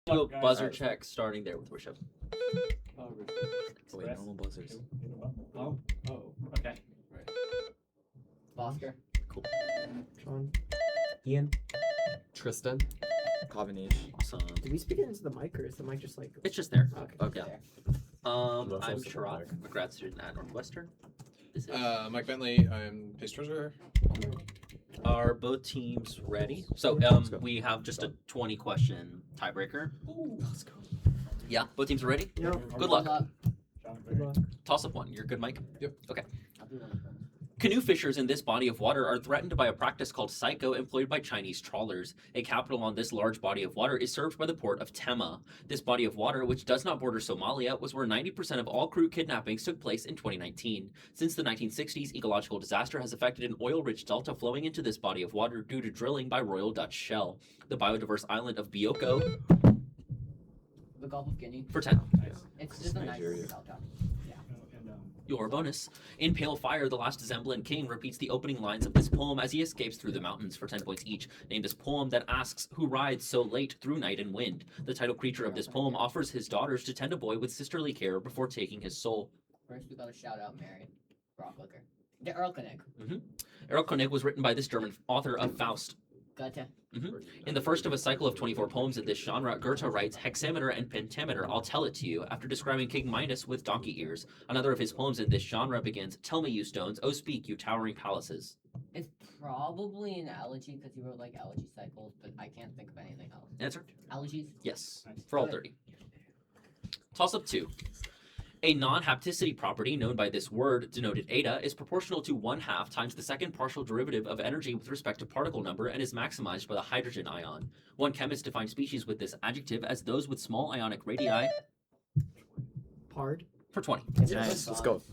Do a buzzer check starting there with Worship. Oh, Wait, normal buzzers. Oh, okay. Right. Oscar. Cool. Sean. Ian. Tristan. Kavanish. Awesome. Did we speak it into the mic, or is the mic just like? It's just there. Okay. Okay. There. I'm Love those Sharat, a grad student at Northwestern. This is Mike Bentley. I'm Pace Treasurer. Are both teams ready? So we have just a 20-question tiebreaker. Let's go. Yeah, both teams are ready? Yep. Good luck. Good luck. Toss up one. You're good, Mike? Yep. Okay. I'll do one of them. Canoe fishers in this body of water are threatened by a practice called psycho employed by Chinese trawlers. A capital on this large body of water is served by the port of Tema. This body of water, which does not border Somalia, was where 90% of all crew kidnappings took place in 2019. Since the 1960s, ecological disaster has affected an oil-rich delta flowing into this body of water due to drilling by Royal Dutch Shell. The biodiverse island of Bioko The Gulf of Guinea. for 10. It's just a nice Nigeria. delta. Your bonus. In Pale Fire, the last Zemblan king repeats the opening lines of this poem as he escapes through the mountains for 10 points each. Name this poem that asks, who rides so late through night and wind? The title creature of this poem offers his daughters to tend a boy with sisterly care before taking his soul. First, we gotta shout out Mary Brocklicker. The Erlkönig. Erlkönig was written by this German author of Faust. Goethe. In the first of a cycle of 24 poems in this genre, Goethe writes hexameter and pentameter, I'll tell it to you, after describing King Midas with donkey ears. Another of his poems in this genre begins, Tell me, you stones, oh speak, you towering palaces. It's probably an elegy because he wrote like elegy cycles, but I can't think of anything else. Answer? Elegies? Yes, for all 30. Toss up 2. A non-hapticity property known by this word, denoted eta, is proportional to 1/2 times the second partial derivative of energy with respect to particle number and is maximized by the hydrogen ion. One chemist defined species with this adjective as those with small ionic radii Hard. for 20. Nice. Let's go.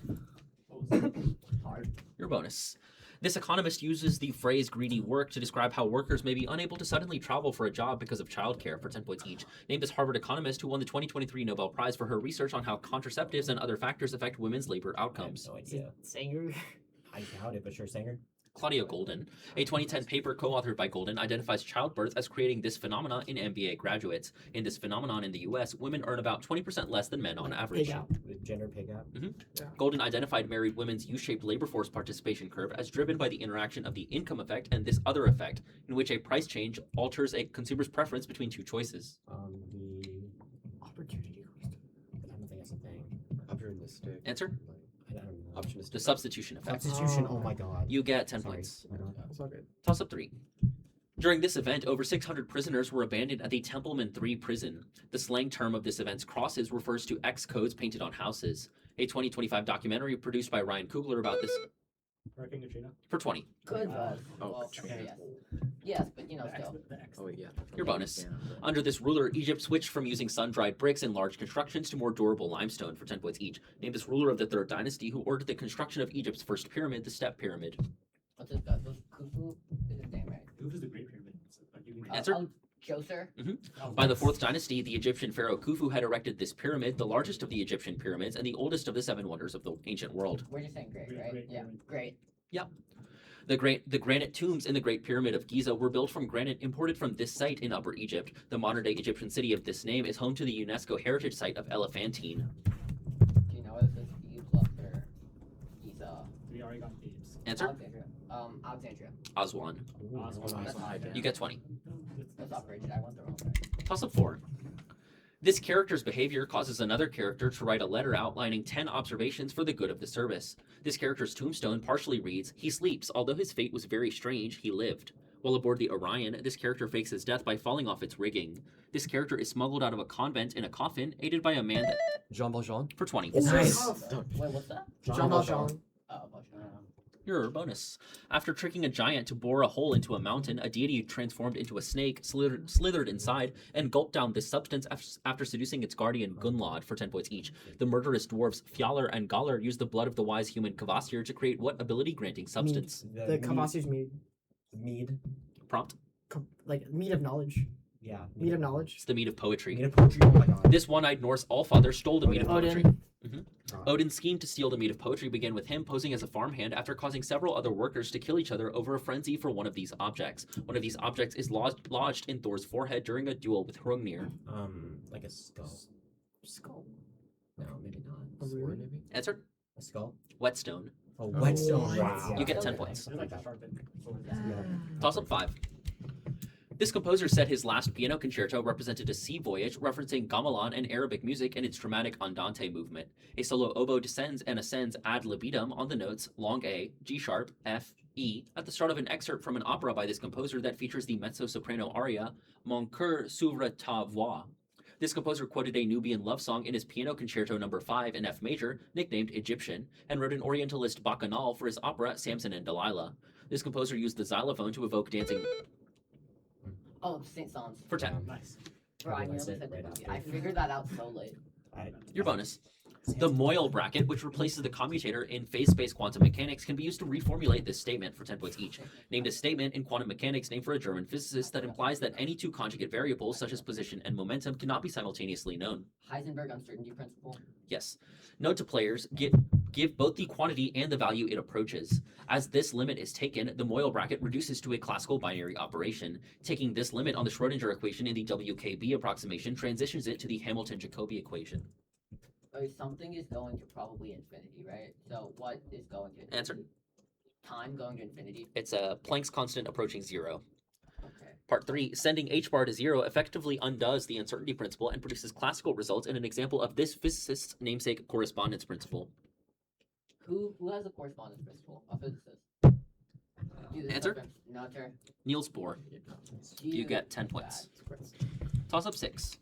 Hard. Your bonus. This economist uses the phrase greedy work to describe how workers may be unable to suddenly travel for a job because of childcare for 10 points each. Name this Harvard economist who won the 2023 Nobel Prize for her research on how contraceptives and other factors affect women's labor outcomes. No idea. Sanger. I doubt it, but sure, Sanger. Claudia Golden. A 2010 paper co-authored by Golden identifies childbirth as creating this phenomenon in MBA graduates. In this phenomenon in the US, women earn about 20% less than men on average. Pay gap. Gender pay gap. Golden identified married women's U-shaped labor force participation curve as driven by the interaction of the income effect and this other effect, in which a price change alters a consumer's preference between two choices. The Opportunity. I don't think that's a thing. Opportunistic. Answer? I don't know. Opportunistic. The substitution effect. Substitution. Oh my god. You get 10 Sorry. points. That's all good. Toss up 3. During this event, over 600 prisoners were abandoned at the Templeman 3 prison. The slang term of this event's crosses refers to X codes painted on houses. A 2025 documentary produced by Ryan Coogler about this Hurricane Katrina. for 20. Good. Oh, Well, Katrina. yes. Yes, but you know, still. Oh wait, yeah. Your bonus. Yeah. Under this ruler, Egypt switched from using sun-dried bricks and large constructions to more durable limestone for 10 points each. Name this ruler of the Third Dynasty who ordered the construction of Egypt's first pyramid, the Step Pyramid. What's his guy? Khufu is his name, right? Khufu is the Great Pyramid. Answer? Djoser. By the 4th Dynasty, the Egyptian pharaoh Khufu had erected this pyramid, the largest of the Egyptian pyramids and the oldest of the 7 wonders of the ancient world. We're just saying great, right? Great Yeah, pyramid. great. The granite tombs in the Great Pyramid of Giza were built from granite imported from this site in Upper Egypt. The modern-day Egyptian city of this name is home to the UNESCO heritage site of Elephantine. Do you know if it's Thebes or Giza? We already got Thebes. Answer? Alexandria. Alexandria. Aswan. That's not You get 20. That's operated. I went the wrong way. Toss up 4. This character's behavior causes another character to write a letter outlining 10 observations for the good of the service. This character's tombstone partially reads, he sleeps, although his fate was very strange, he lived. While aboard the Orion, this character fakes his death by falling off its rigging. This character is smuggled out of a convent in a coffin, aided by a man that... Jean Valjean. for 20. Nice. Wait, what's that? Jean Valjean. Oh, Valjean. Your bonus. After tricking a giant to bore a hole into a mountain, a deity transformed into a snake slithered inside and gulped down this substance after seducing its guardian Gunlod for 10 points each. The murderous dwarves Fjalar and Galar used the blood of the wise human Kvasir to create what ability-granting substance? The Kavasir's mead. Mead. Prompt. Like mead of knowledge. Yeah. Mead of knowledge. It's the mead of poetry. Mead of poetry. Oh my god. This one-eyed Norse allfather stole the mead of poetry. Odin. Odin's scheme to steal the mead of poetry began with him posing as a farmhand after causing several other workers to kill each other over a frenzy for one of these objects. One of these objects is lodged in Thor's forehead during a duel with Hrungnir. a skull. Skull. No, maybe not. A Sword, ruin? maybe? Answer? A skull? Whetstone. Oh, whetstone. what? Wow. You get 10 Okay. points. It's like the sharpened sword. Toss up 5. This composer said his last piano concerto represented a sea voyage, referencing gamelan and Arabic music and its dramatic andante movement. A solo oboe descends and ascends ad libitum on the notes long A, G sharp, F, E at the start of an excerpt from an opera by this composer that features the mezzo-soprano aria Mon cœur s'ouvre ta voix. This composer quoted a Nubian love song in his piano concerto number 5 in F major, nicknamed Egyptian, and wrote an Orientalist bacchanal for his opera Samson and Delilah. This composer used the xylophone to evoke dancing Oh, Saint Sans. for 10. Nice. Bro, I realized nearly it said right that. after. I figured that out so late. Your bonus. The Moyle bracket, which replaces the commutator in phase-space quantum mechanics, can be used to reformulate this statement for 10 points each. Named a statement in quantum mechanics named for a German physicist that implies that any two conjugate variables, such as position and momentum, cannot be simultaneously known. Heisenberg uncertainty principle. Yes. Note to players, give both the quantity and the value it approaches. As this limit is taken, the Moyle bracket reduces to a classical binary operation. Taking this limit on the Schrödinger equation in the WKB approximation transitions it to the Hamilton-Jacobi equation. Okay, something is going to probably infinity, right? So what is going to infinity? Answer. Time going to infinity. It's a Planck's constant approaching 0. Okay. Part 3, sending h bar to 0 effectively undoes the uncertainty principle and produces classical results in an example of this physicist's namesake correspondence principle. Who has a correspondence principle? A physicist. Do this Answer? reference. No, sir. Niels Bohr. You get 10 points. Toss up 6.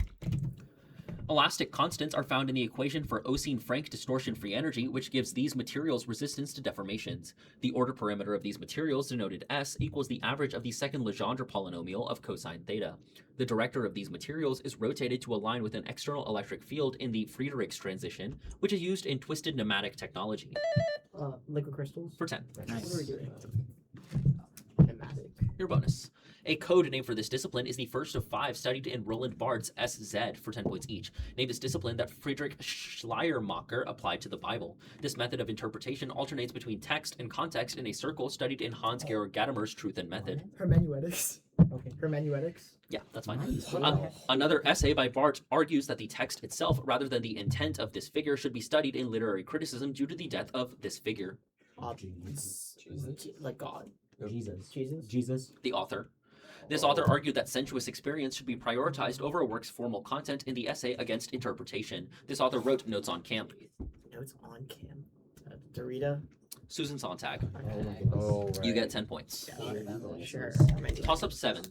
Elastic constants are found in the equation for Oseen-Frank distortion-free energy, which gives these materials resistance to deformations. The order parameter of these materials, denoted S, equals the average of the second Legendre polynomial of cosine theta. The director of these materials is rotated to align with an external electric field in the Friedrichs transition, which is used in twisted pneumatic technology. Liquid crystals. For 10. What are we doing? Pneumatic. Your bonus. A code name for this discipline is the first of 5 studied in Roland Barthes' SZ for 10 points each. Named this discipline that Friedrich Schleiermacher applied to the Bible. This method of interpretation alternates between text and context in a circle studied in Hans-Georg Gadamer's Truth and Method. Hermeneutics. Okay. Hermeneutics. Yeah, that's fine. Wow. Another essay by Barthes argues that the text itself, rather than the intent of this figure, should be studied in literary criticism due to the death of this figure. Jesus. Like God. Jesus. Jesus. Jesus. The author. This author argued that sensuous experience should be prioritized over a work's formal content in the essay Against Interpretation. This author wrote Notes on Camp. Notes on cam. Dorita. Susan Sontag. Oh, right. You get 10 points. Sure. Toss up 7.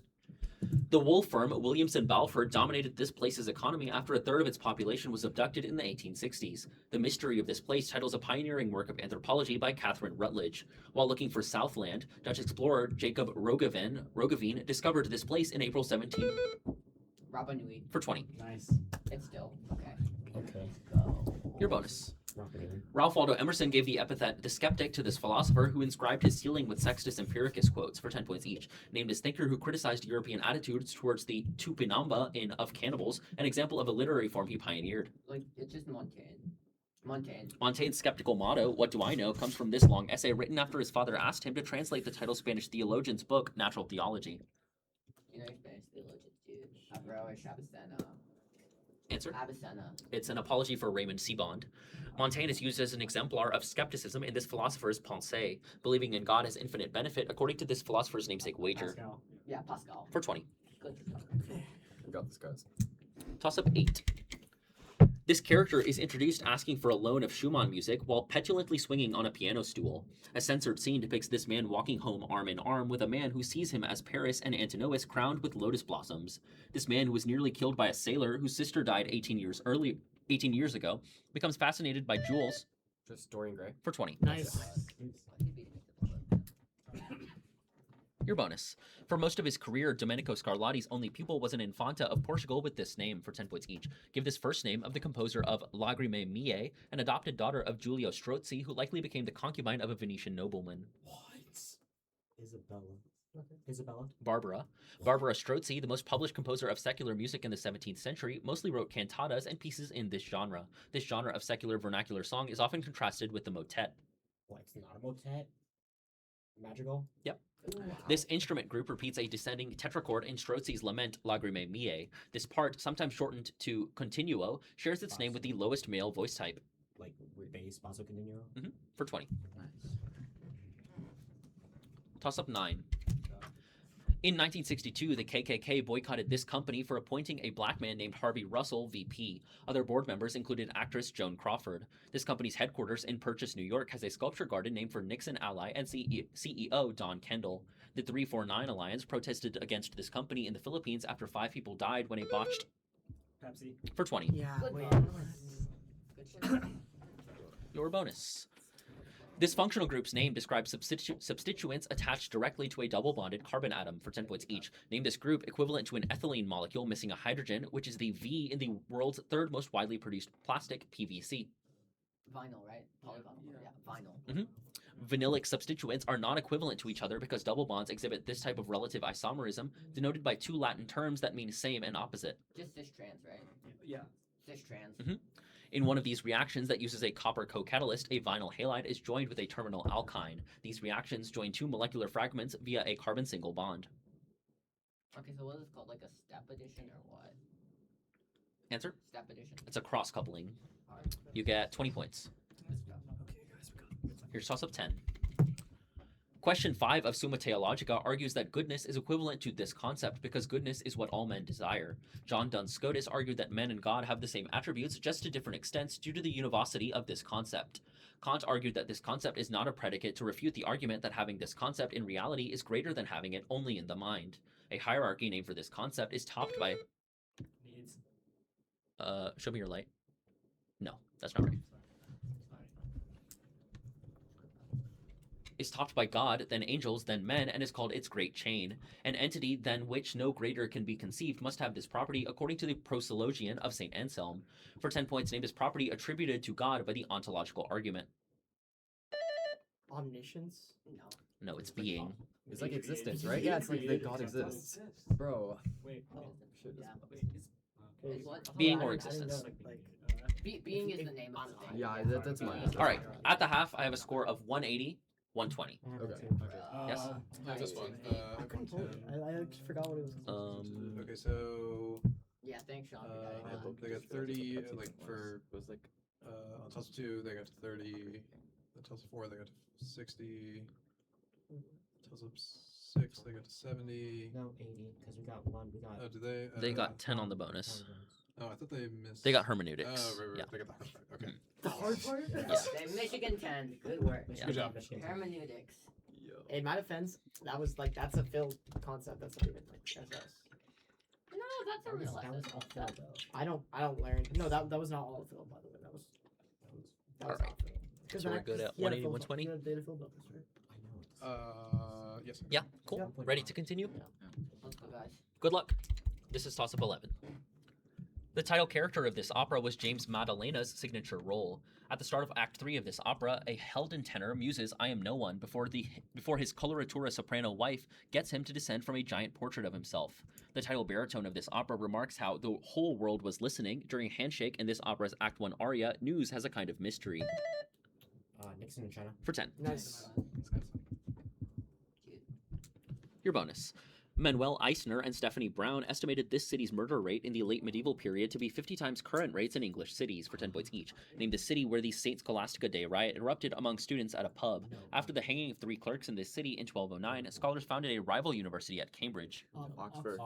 The wool firm Williamson Balfour dominated this place's economy after a third of its population was abducted in the 1860s. The Mystery of This Place titles a pioneering work of anthropology by Catherine Rutledge. While looking for Southland, Dutch explorer Jacob Roggeveen discovered this place in April 17 Rapa Nui. for 20. Nice. It's still. Okay. Okay. Go. Your bonus. Rocketing. Ralph Waldo Emerson gave the epithet the skeptic to this philosopher who inscribed his ceiling with Sextus Empiricus quotes for 10 points each. Named as thinker who criticized European attitudes towards the Tupinamba of cannibals, an example of a literary form he pioneered. Like, it's just Montaigne. Montaigne. Montaigne's skeptical motto, "What do I know?" comes from this long essay written after his father asked him to translate the title Spanish theologian's book, Natural Theology. You know, Spanish theologian, dude. Averroes Avicenna. Answer? Avicenna. It's an apology for Raymond Sebond. Montaigne is used as an exemplar of skepticism in this philosopher's pensée, believing in God as infinite benefit, according to this philosopher's namesake wager. Pascal. Yeah, Pascal. For 20. Good. We got this, guys. Toss up 8. This character is introduced asking for a loan of Schumann music while petulantly swinging on a piano stool. A censored scene depicts this man walking home arm in arm with a man who sees him as Paris and Antinous crowned with lotus blossoms. This man, who was nearly killed by a sailor whose sister died 18 years ago, becomes fascinated by jewels Just Dorian Gray. for 20. Nice. Your bonus. For most of his career, Domenico Scarlatti's only pupil was an infanta of Portugal with this name for 10 points each. Give this first name of the composer of Lagrime Mie, an adopted daughter of Giulio Strozzi, who likely became the concubine of a Venetian nobleman. What? Isabella. Okay. Isabella. Barbara. Barbara Strozzi, the most published composer of secular music in the 17th century, mostly wrote cantatas and pieces in this genre. This genre of secular vernacular song is often contrasted with the motet. What? It's not a motet. Madrigal. Yep. This instrument group repeats a descending tetrachord in Strozi's lament Lagrime Mie. This part, sometimes shortened to continuo, shares its name with the lowest male voice type. Like bass, basso continuo. For 20. Toss up 9. In 1962, the KKK boycotted this company for appointing a black man named Harvey Russell VP. Other board members included actress Joan Crawford. This company's headquarters in Purchase, New York, has a sculpture garden named for Nixon ally and CEO Don Kendall. The 349 Alliance protested against this company in the Philippines after 5 people died when a botched. Pepsi. For 20. Yeah, Good wait. bonus. Good shit. Your bonus. This functional group's name describes substituents attached directly to a double-bonded carbon atom for 10 points each. Name this group equivalent to an ethylene molecule missing a hydrogen, which is the V in the world's third most widely produced plastic, PVC. Vinyl, right? Polyvinyl. Yeah, vinyl. Vinylic substituents are non-equivalent to each other because double bonds exhibit this type of relative isomerism, denoted by 2 Latin terms that mean same and opposite. Just cis-trans, right? Yeah. Cis-trans. In one of these reactions that uses a copper co-catalyst, a vinyl halide is joined with a terminal alkyne. These reactions join 2 molecular fragments via a carbon single bond. Okay, so what is it called? Like a step addition or what? Answer? Step addition. It's a cross-coupling. Alright. You get 20 points. Let's go. Here's toss up 10. Question 5 of Summa Theologica argues that goodness is equivalent to this concept because goodness is what all men desire. John Duns Scotus argued that men and God have the same attributes, just to different extents due to the univocity of this concept. Kant argued that this concept is not a predicate to refute the argument that having this concept in reality is greater than having it only in the mind. A hierarchy name for this concept is topped by... Needs. Show me your light. No, that's not right. Is topped by God, then angels, then men, and is called its great chain. An entity than which no greater can be conceived must have this property according to the prosologian of St. Anselm. For 10 points, name this property attributed to God by the ontological argument. Omniscience? No. No, it's being. It's like existence, right? Yeah, it's like that God exists. Bro. Wait. Shit, Yeah. Wait. It's what? Being I or didn't- I didn't existence. know, like, Being is the name of the thing. Yeah, that's mine. All right, at the half, I have a score of 180, 120. Okay. Yes? Yeah, this one. I couldn't pull it. I just forgot what it was. Okay, so Yeah, thanks, Sean. they got 30. Like for on toss 2, they got 30. The toss 4, they got 60. Toss up 6, they got 70. No, 80, because we got one. We got. Oh, did they? They got 10 on the bonus. Oh, I thought they missed. They got hermeneutics. Oh, right. Yeah. They got the hard part. Okay. The hard part? Okay, Michigan 10. Good work. Good job. Hermeneutics. In my defense, that was like, that's a Phil concept. That's not even like, that's us. No, that's a real That was lesson. all Phil, though. I don't learn. No, that was not all Phil, by the way. That was Alright. not Phil. 'Cause So we're that- good at he had a 180, Phil- 120? he had a data Phil bonus, right? I know. Yes. Yeah, cool. Yeah. Ready to continue? Let's go, guys. Good luck. This is toss up 11. The title character of this opera was James Madalena's signature role. At the start of Act 3 of this opera, a Helden tenor muses "I am no one" before his coloratura soprano wife gets him to descend from a giant portrait of himself. The title baritone of this opera remarks how the whole world was listening. During Handshake in this opera's Act 1 aria, news has a kind of mystery. Nixon in China. For 10. Nice. Your bonus. Manuel Eisner and Stephanie Brown estimated this city's murder rate in the late medieval period to be 50 times current rates in English cities, for 10 points each. Name the city where the St. Scholastica Day riot erupted among students at a pub. After the hanging of 3 clerks in this city in 1209, scholars founded a rival university at Cambridge. Oxford.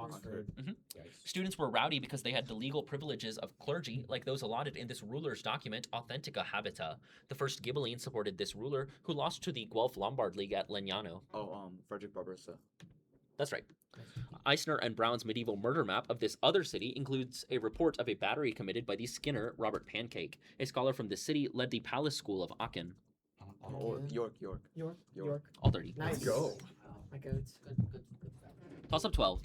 Students were rowdy because they had the legal privileges of clergy, like those allotted in this ruler's document, Authentica Habita. The first Ghibelline supported this ruler, who lost to the Guelph Lombard League at Legnano. Frederick Barbarossa. That's right. Eisner and Brown's medieval murder map of this other city includes a report of a battery committed by the Skinner Robert Pancake. A scholar from this city led the Palace School of Aachen. York. All 30. Nice. Go. My goats. Good stuff. Toss up 12.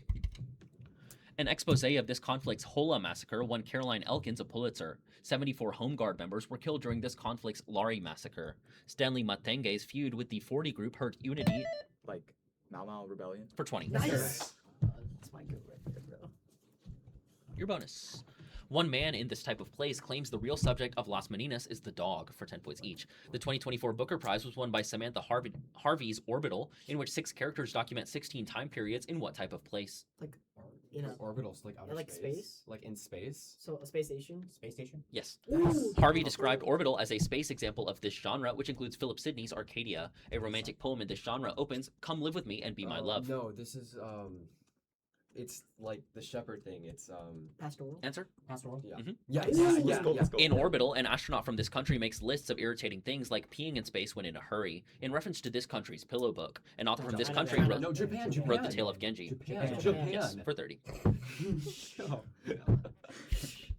An expose of this conflict's Hola massacre won Caroline Elkins a Pulitzer. 74 Home Guard members were killed during this conflict's Lari massacre. Stanley Matenge's feud with the 40 group hurt unity Like Mau Mau Rebellion. for 20. Nice. That's my goat right there, bro. Your bonus. One man in this type of plays claims the real subject of Las Meninas is the dog for 10 points each. The 2024 Booker Prize was won by Samantha Harvey's Orbital, in which 6 characters document 16 time periods in what type of place? You know, Orbitals, like outer like space? Like in space. so a space station. Space station? Yes. Ooh. Harvey described Orbital as a space example of this genre, which includes Philip Sidney's Arcadia. A romantic poem in this genre opens, "Come live with me and be my love." No, this is it's like the shepherd thing. It's Pastoral. Answer? Pastoral? yeah. Mhm. Yeah, Ooh, yeah, let's yeah, go, yeah. In Orbital, an astronaut from this country makes lists of irritating things like peeing in space when in a hurry, in reference to this country's pillow book. An author from this China, country China. wrote, No, Japan, Japan. Japan. wrote the Tale of Genji. Japan. Japan. Yes, for 30. Yo.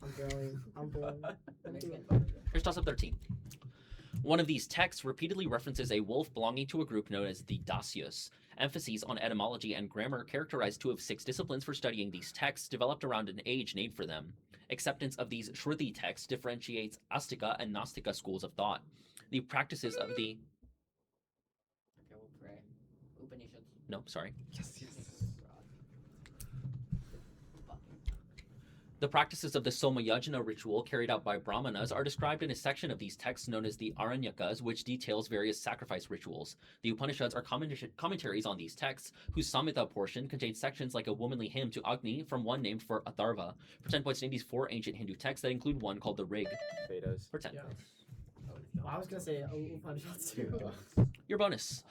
I'm growing. I'm born. I'm doing. Here's toss up 13. One of these texts repeatedly references a wolf belonging to a group known as the Dacius. Emphases on etymology and grammar characterize 2 of 6 disciplines for studying these texts developed around an age named for them. Acceptance of these Shruti texts differentiates Astika and Nastika schools of thought. The practices of the... Okay, we'll pray. Upanishads. No, sorry. Yes, yes. The practices of the Somayajna ritual carried out by Brahmanas are described in a section of these texts known as the Aranyakas, which details various sacrifice rituals. The Upanishads are commentaries on these texts, whose Samhita portion contains sections like a womanly hymn to Agni from one named for Atharva. For 10 points, name these 4 ancient Hindu texts that include one called the Rig. Vedas. For 10. Well, I was gonna say Upanishads too. Your bonus.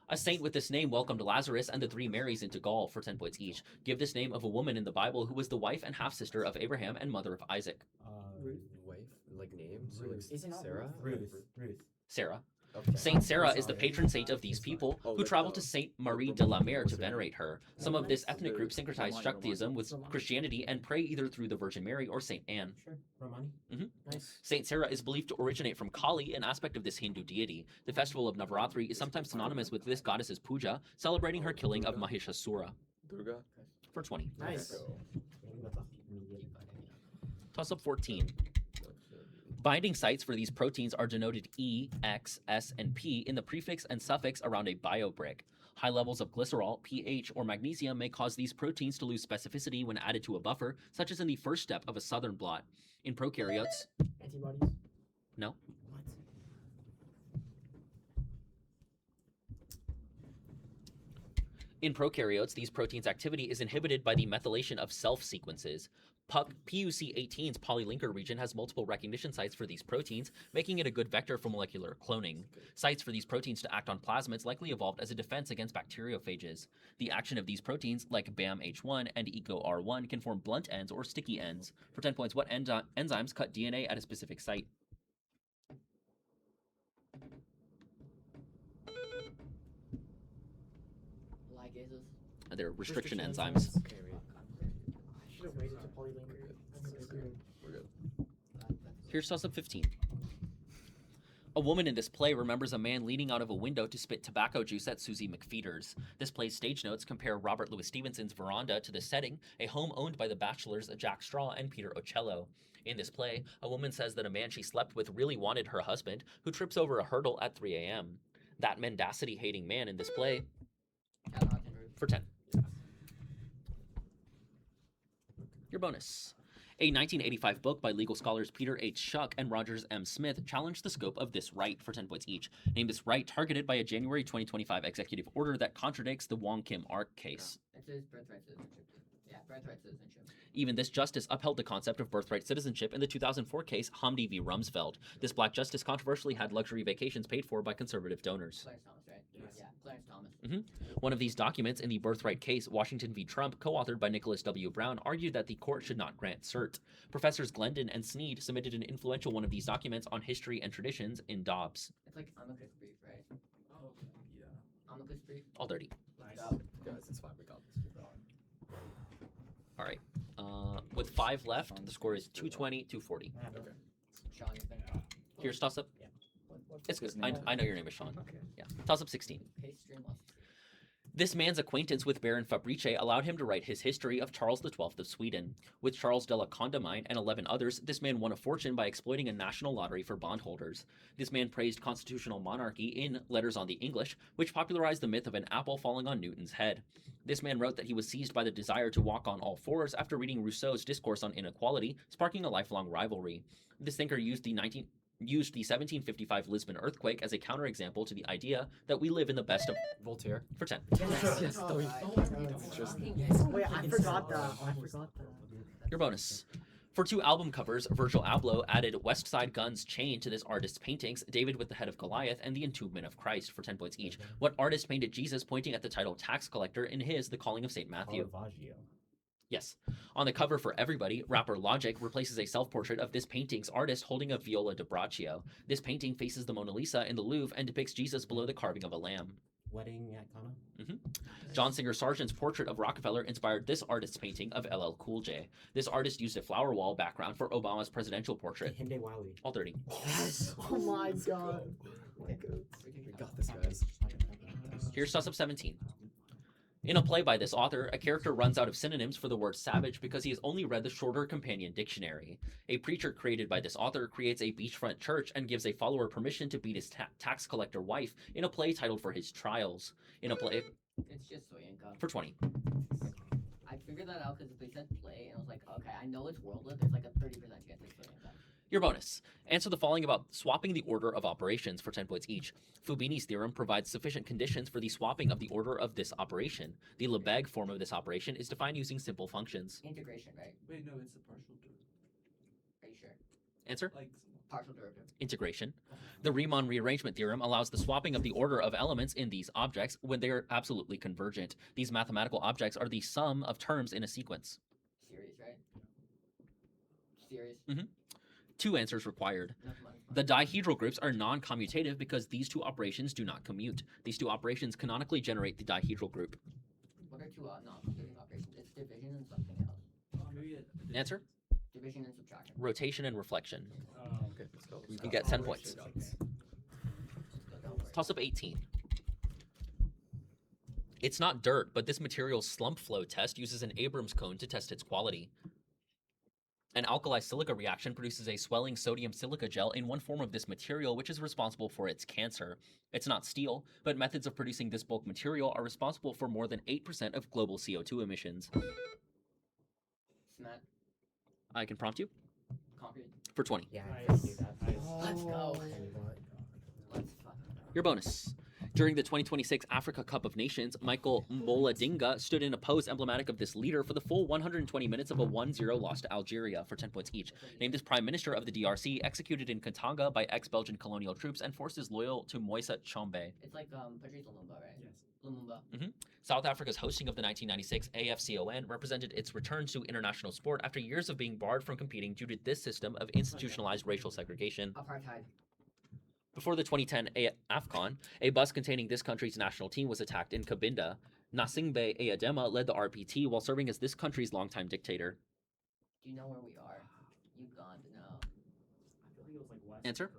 A saint with this name welcomed Lazarus and the 3 Marys into Gaul for 10 points each. Give this name of a woman in the Bible who was the wife and half-sister of Abraham and mother of Isaac. Ruth. Wife, like name. So like Ruth. Is it not Sarah. Ruth. Sarah. Okay. Saint Sarah is the patron saint of these people, Oh, who like traveled the- to Saint Marie de la Mer to venerate her. Some of this ethnic group syncretized Shaktism with Christianity and pray either through the Virgin Mary or Saint Anne. Sure. Romani? Nice. Saint Sarah is believed to originate from Kali, an aspect of this Hindu deity. The festival of Navaratri is sometimes synonymous with this goddess's puja, celebrating her killing of Mahishasura. Durga. For 20. Nice. Toss up 14. Binding sites for these proteins are denoted E, X, S, and P in the prefix and suffix around a biobrick. High levels of glycerol, pH, or magnesium may cause these proteins to lose specificity when added to a buffer, such as in the first step of a southern blot. In prokaryotes, Antibodies. no. What? In prokaryotes, these proteins' activity is inhibited by the methylation of self sequences. PUC18's polylinker region has multiple recognition sites for these proteins, making it a good vector for molecular cloning. Sites for these proteins to act on plasmids likely evolved as a defense against bacteriophages. The action of these proteins, like BAM-H1 and EcoR1, can form blunt ends or sticky ends. For 10 points, what enzymes cut DNA at a specific site? Ligases. They're restriction enzymes. Okay, wait. I should have waited to polylinker. That's so good. We're good. Here's toss up 15. A woman in this play remembers a man leaning out of a window to spit tobacco juice at Susie McFeeters. This play's stage notes compare Robert Louis Stevenson's veranda to the setting, a home owned by the bachelors Jack Straw and Peter Ocello. In this play, a woman says that a man she slept with really wanted her husband, who trips over a hurdle at 3 a.m. That mendacity-hating man in this play, for 10. Your bonus. A 1985 book by legal scholars Peter H. Schuck and Rogers M. Smith challenged the scope of this right for 10 points each. Name this right targeted by a January 2025 executive order that contradicts the Wong Kim Ark case. It says birthright citizenship. Yeah, birthright citizenship. Even this justice upheld the concept of birthright citizenship in the 2004 case Hamdi v. Rumsfeld. This black justice controversially had luxury vacations paid for by conservative donors. Clarence Thomas, right? Yes. Yeah, Clarence Thomas. One of these documents in the birthright case, Washington v. Trump, co-authored by Nicholas W. Brown, argued that the court should not grant cert. Professors Glendon and Sneed submitted an influential one of these documents on history and traditions in Dobbs. It's like amicus brief, right? Oh, yeah. Amicus brief. All dirty. Nice. Guys, it's fine. We got this. All right. With 5 left, the score is 220, 240. Okay. Sean, you think? Here's toss up. What It's good. his I name? know your name is Sean. Okay. Yeah. Toss up 16. Pace streamless. This man's acquaintance with Baron Fabrice allowed him to write his history of Charles XII of Sweden. With Charles de la Condamine and 11 others, this man won a fortune by exploiting a national lottery for bondholders. This man praised constitutional monarchy in Letters on the English, which popularized the myth of an apple falling on Newton's head. This man wrote that he was seized by the desire to walk on all fours after reading Rousseau's Discourse on Inequality, sparking a lifelong rivalry. This thinker used the 1755 Lisbon earthquake as a counterexample to the idea that we live in the best of Voltaire. for 10. Yes, Oh, don't- Wait, I forgot that. I forgot that. Your bonus. For 2 album covers, Virgil Abloh added West Side Gun's Chain to this artist's paintings, David with the Head of Goliath, and the Entombment of Christ for 10 points each. What artist painted Jesus pointing at the title Tax Collector in his The Calling of St. Matthew? Caravaggio. Yes. On the cover for Everybody, rapper Logic replaces a self-portrait of this painting's artist holding a viola da braccio. This painting faces the Mona Lisa in the Louvre and depicts Jesus below the carving of a lamb. Wedding at Ghana. John Singer Sargent's portrait of Rockefeller inspired this artist's painting of LL Cool J. This artist used a flower wall background for Obama's presidential portrait. Hinde Wiley. All 30. Yes. Oh my god. We got this, guys. Here's toss-up 17. In a play by this author, a character runs out of synonyms for the word savage because he has only read the shorter companion dictionary. A preacher created by this author creates a beachfront church and gives a follower permission to beat his tax collector wife in a play titled For His Trials. In a play It's just Soyinka. for 20. I figured that out because they said play, and I was like, okay, I know it's World Lit. There's like a 30% chance it's Soyinka. Your bonus. Answer the following about swapping the order of operations for 10 points each. Fubini's theorem provides sufficient conditions for the swapping of the order of this operation. The Lebesgue form of this operation is defined using simple functions. Integration, right? Wait, no, it's a partial derivative. Are you sure? Answer? Like, Partial derivative. Integration. The Riemann rearrangement theorem allows the swapping of the order of elements in these objects when they are absolutely convergent. These mathematical objects are the sum of terms in a sequence. Series, right? Series. 2 answers required. Enough money. The dihedral groups are non-commutative because these 2 operations do not commute. These 2 operations canonically generate the dihedral group. What are 2 non-computing operations? It's division and something else. maybe a Answer? Division and subtraction. Rotation and reflection. Okay, let's go. You get 10 points. Go for it. Toss up 18. It's not dirt, but this material's slump flow test uses an Abrams cone to test its quality. An alkali silica reaction produces a swelling sodium silica gel in one form of this material, which is responsible for its cancer. It's not steel, but methods of producing this bulk material are responsible for more than 8% of global CO2 emissions. Cement. I can prompt you Concrete. for 20. Yeah, I knew that. Let's go. Oh. Let's fuck. Your bonus. During the 2026 Africa Cup of Nations, Michael Moladinga stood in a pose emblematic of this leader for the full 120 minutes of a 1-0 loss to Algeria for 10 points each. Named as Prime Minister of the DRC, executed in Katanga by ex-Belgian colonial troops and forces loyal to Moise Tshombe. It's like Patrice Lumumba, right? Yes. Lumumba. South Africa's hosting of the 1996 AFCON represented its return to international sport after years of being barred from competing due to this system of institutionalized racial segregation. Apartheid. Before the 2010 AFCON, a bus containing this country's national team was attacked in Cabinda. Nasingbe Eyadema led the RPT while serving as this country's longtime dictator. Do you know where we are? Uganda. No. I feel like it was like West. Answer?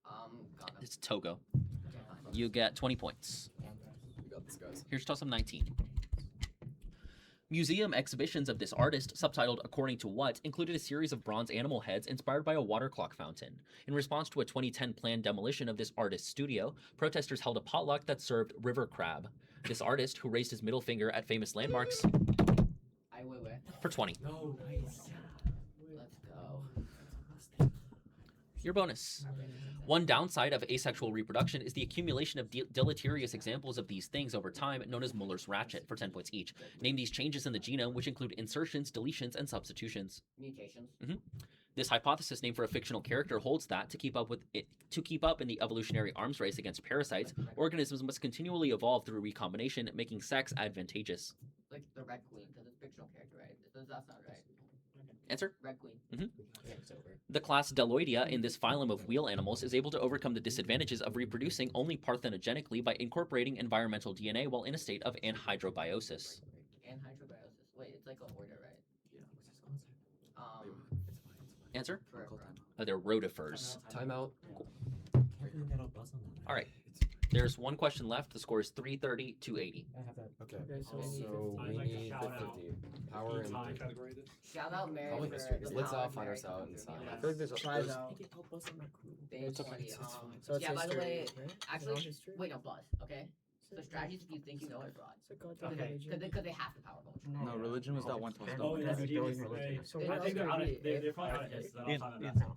Ghana. It's Togo. Okay, fine. You get 20 points. We got this, guys. Here's toss up 19. Museum exhibitions of this artist, subtitled According to What, included a series of bronze animal heads inspired by a water clock fountain. In response to a 2010 planned demolition of this artist's studio, protesters held a potluck that served river crab. This artist, who raised his middle finger at famous landmarks Ai Weiwei. for 20. No, nice. Let's go. Your bonus. One downside of asexual reproduction is the accumulation of deleterious examples of these things over time, known as Muller's ratchet, for 10 points each. Name these changes in the genome, which include insertions, deletions, and substitutions. Mutations. This hypothesis, named for a fictional character, holds that to keep up in the evolutionary arms race against parasites, organisms must continually evolve through recombination, making sex advantageous. Like the Red Queen, because it's a fictional character, right? Does that sound right? Answer? Red Queen. Yeah, it's over. The class Deloidia in this phylum of wheel animals is able to overcome the disadvantages of reproducing only parthenogenically by incorporating environmental DNA while in a state of anhydrobiosis. Anhydrobiosis. Wait, it's like an order, right? Yeah. Answer? For They're rotifers. Timeout. Can't believe they don't buzz on that. All right. There's one question left. The score is 330 to 80. I have that. Okay. Okay, so we need So I'd we like to need shout the out 50. Power and Time 30. category this. Shout out Mary Probably for history. the Let's power all of find Mary ourselves coming in through. science. Yeah. I feel like there's Tries there's- out. Big It's okay, 20, it's fine. So it's yeah, by the history, way, right? Is it all actually, history? wait, no, pause, okay? So strategies, if you think you know it, fraud. It's a goddamn Okay. religion. Because they have to power culture. No, religion was that one toss. Oh, yeah, That's they going do. religion. So I what think they're else out would of. be They're if- probably out of his. So I'll Ian, time it Ian, back.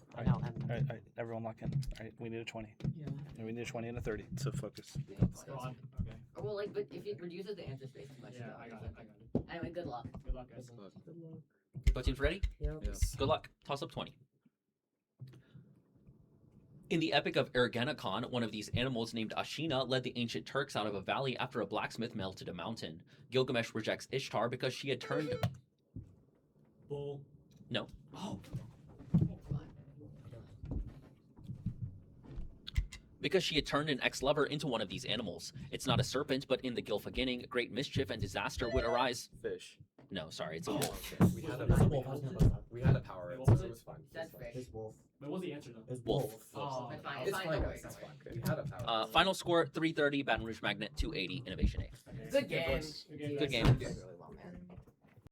Alright, everyone lock in. Alright, we need a 20. Yeah. And we need a 20 and a 30 to focus. Fraud. Okay. Or, well, like, but if it reduces the answer space too much, Yeah, you know, I got it's it. like- I got it. Anyway, good luck. Good luck, guys. Good luck. Both teams ready? Yep. Yes. Good luck. Toss up 20. In the Epic of Ergenekon, one of these animals named Ashina led the ancient Turks out of a valley after a blacksmith melted a mountain. Gilgamesh rejects Ishtar because she had turned Bull. Oh, an ex-lover into one of these animals. It's not a serpent, but in the Gylfaginning, great mischief and disaster would arise. Fish. No, sorry, it's a wolf. Okay. We had a Wolf. I was gonna bust that. we had a power, Wait, in, what so was it it? was fine. that's fair. It's wolf. Wait, what was the answer though? It's Wolf. Oh. That's fine. It's Fine, fine, don't guys. worry, It's don't fine. worry. We had a power. Final score 330, Baton Rouge Magnet 280, Innovation 8. Okay. Good game. Good game. Good game. Did really well, man.